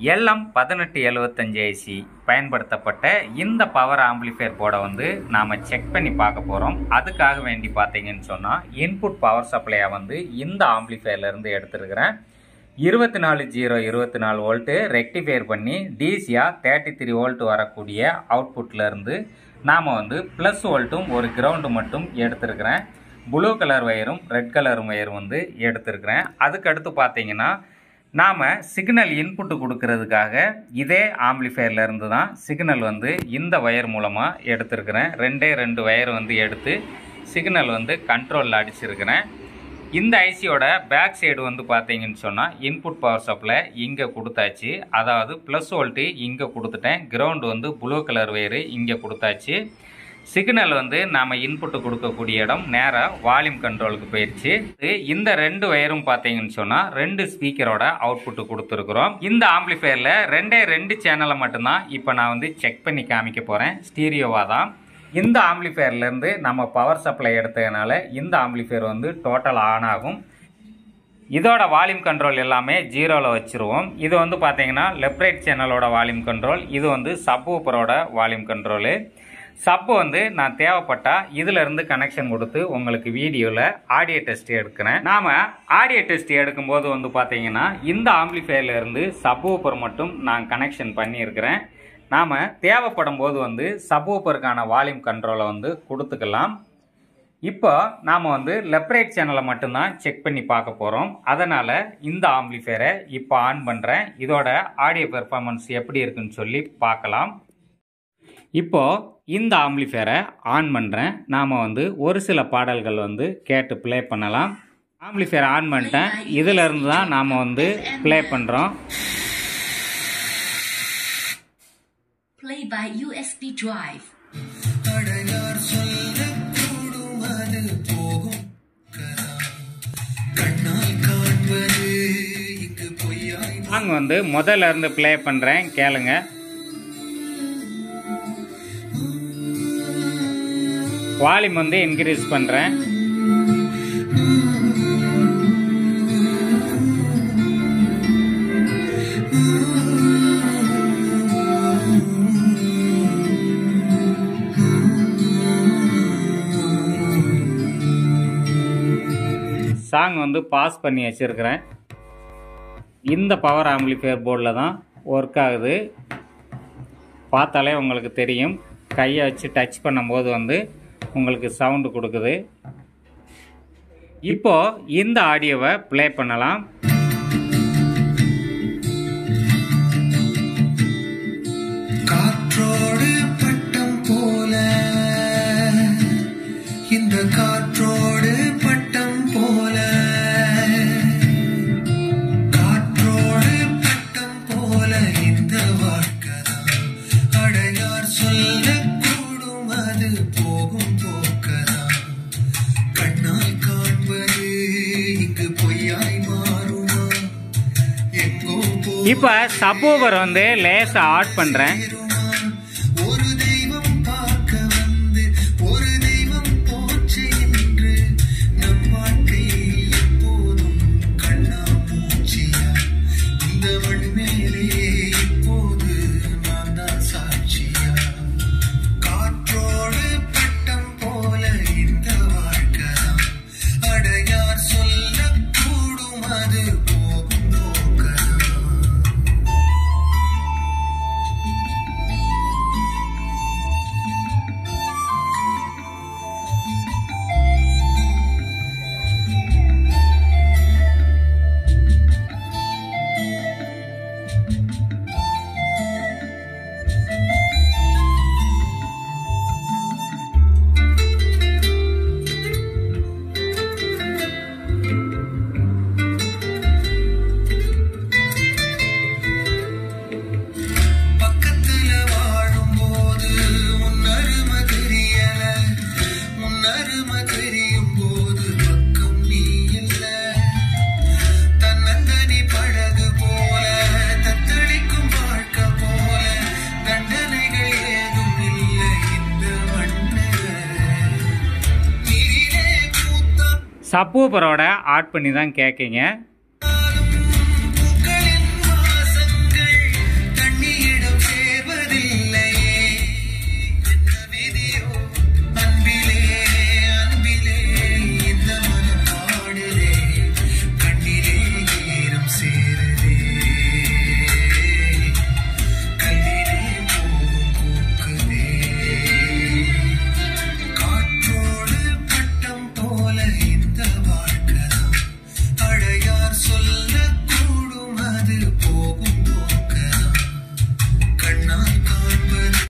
LM1875IC பயன்படுத்தப்பட்ட இந்த power amplifier போர்டை வந்து நாம் செக் பண்ணி பார்க்க போகிறோம். அதுக்காக வேண்டி பார்த்தீங்கன்னு சொன்னால் இன்புட் பவர் சப்ளையை வந்து இந்த ஆம்பிளிஃபையர்லேருந்து எடுத்துருக்கிறேன். 24 வோல்ட்டு ரெக்டிஃபையர் பண்ணி டிசியாக 33 வோல்ட் வரக்கூடிய அவுட்புட்லேருந்து நாம் வந்து ப்ளஸ் வோல்ட்டும் ஒரு கிரவுண்டு மட்டும் எடுத்துருக்கிறேன். ப்ளூ கலர் வயரும் ரெட் கலர் வயரும் வந்து எடுத்துருக்கிறேன். அதுக்கடுத்து பார்த்தீங்கன்னா நாம் சிக்னல் இன்புட்டு கொடுக்கறதுக்காக இதே ஆம்பிளிஃபையர்லேருந்து தான் சிக்னல் வந்து இந்த வயர் மூலமாக எடுத்துருக்கிறேன். ரெண்டு வயர் வந்து எடுத்து சிக்னல் வந்து கண்ட்ரோலில் அடிச்சிருக்கிறேன். இந்த ஐசியோட பேக் சைடு வந்து பார்த்தீங்கன்னு சொன்னால் இன்புட் பவர் சப்ளை இங்கே கொடுத்தாச்சு. அதாவது ப்ளஸ் வோல்ட்டு இங்கே கொடுத்துட்டேன். கிரவுண்டு வந்து ப்ளூ கலர் வயரு இங்கே கொடுத்தாச்சு. சிக்னல் வந்து நாம் இன்புட்டு கொடுக்கக்கூடிய இடம் நேராக வால்யூம் கண்ட்ரோலுக்கு போயிடுச்சு. இந்த ரெண்டு வயரும் பார்த்தீங்கன்னு சொன்னால் 2 ஸ்பீக்கரோட அவுட்புட்டு கொடுத்துருக்குறோம். இந்த ஆம்பிளிஃபையரில் ரெண்டு சேனலை மட்டும்தான் இப்போ நான் வந்து செக் பண்ணி காமிக்க போகிறேன். ஸ்டீரியோவாக தான். இந்த ஆம்பிளிஃபையர்லேருந்து நம்ம பவர் சப்ளை எடுத்ததுனால இந்த ஆம்பிளிஃபையர் வந்து டோட்டல் ஆன் ஆகும். இதோட வால்யூம் கண்ட்ரோல் எல்லாமே 0ல் வச்சுருவோம். இது வந்து பார்த்தீங்கன்னா லெஃப்ட் ரைட் சேனலோட வால்யூம் கண்ட்ரோல். இது வந்து சப்வூஃபரோட வால்யூம் கண்ட்ரோலு. சப்பு வந்து நான் தேவைப்பட்டால் இதிலிருந்து கனெக்ஷன் கொடுத்து உங்களுக்கு வீடியோவில் ஆடியோ டெஸ்ட் எடுக்கிறேன். நாம் ஆடியோ டெஸ்ட் எடுக்கும்போது வந்து பார்த்தீங்கன்னா இந்த ஆம்பிளிஃபையர்லேருந்து சப்வூஃபர் மட்டும் நான் கனெக்ஷன் பண்ணியிருக்கிறேன். நாம் தேவைப்படும் போது வந்து சப்வூஃபருக்கான வால்யூம் கண்ட்ரோலை வந்து கொடுத்துக்கலாம். இப்போ நாம் வந்து லெஃப்ட் ரைட் சேனலை மட்டும்தான் செக் பண்ணி பார்க்க போகிறோம். அதனால் இந்த ஆம்பிளிஃபையரை இப்போ ஆன் பண்ணுறேன். இதோட ஆடியோ பெர்ஃபார்மன்ஸ் எப்படி இருக்குன்னு சொல்லி பார்க்கலாம். இப்போது இந்த ஆம்பிளிஃபையரை ஆன் பண்ணுறேன். நாம் வந்து ஒரு சில பாடல்கள் வந்து கேட்டு ப்ளே பண்ணலாம். ஆம்பிளிஃபையரை ஆன் பண்ணிட்டேன். இதிலிருந்து தான் நாம் வந்து ப்ளே பண்ணுறோம். Play by USB drive. Song வந்து முதல்ல இருந்து ப்ளே பண்ணுறேன், கேளுங்க. வால்யூம் வந்து இன்க்ரீஸ் பண்ணுறேன். சாங் வந்து பாஸ் பண்ணி வச்சுருக்கிறேன். இந்த பவர் ஆம்பிளிஃபையர் போர்டில் தான் ஒர்க் ஆகுது. பார்த்தாலே உங்களுக்கு தெரியும். கையை வச்சு டச் பண்ணும்போது வந்து உங்களுக்கு சவுண்டு கொடுக்குது. இப்போ இந்த ஆடியோவை ப்ளே பண்ணலாம். காற்றோடு பட்டம் போல இந்த காற்றோடு பட்டம் போல காற்றோடு பட்டம் போல இந்த வாழ்க்கைதான் அடையார் சொல்லக்கூடும் அது போகும் போக்கதான் கண்ணால் காண்பது இங்கு பொய்யாய் மாறுமா எங்கோ இப்போ சப்வூஃபர் வந்து லேசாக ஆட் பண்ணுறேன். சப்வூஃபரோட ஆட் பண்ணி தான் கேட்குங்க.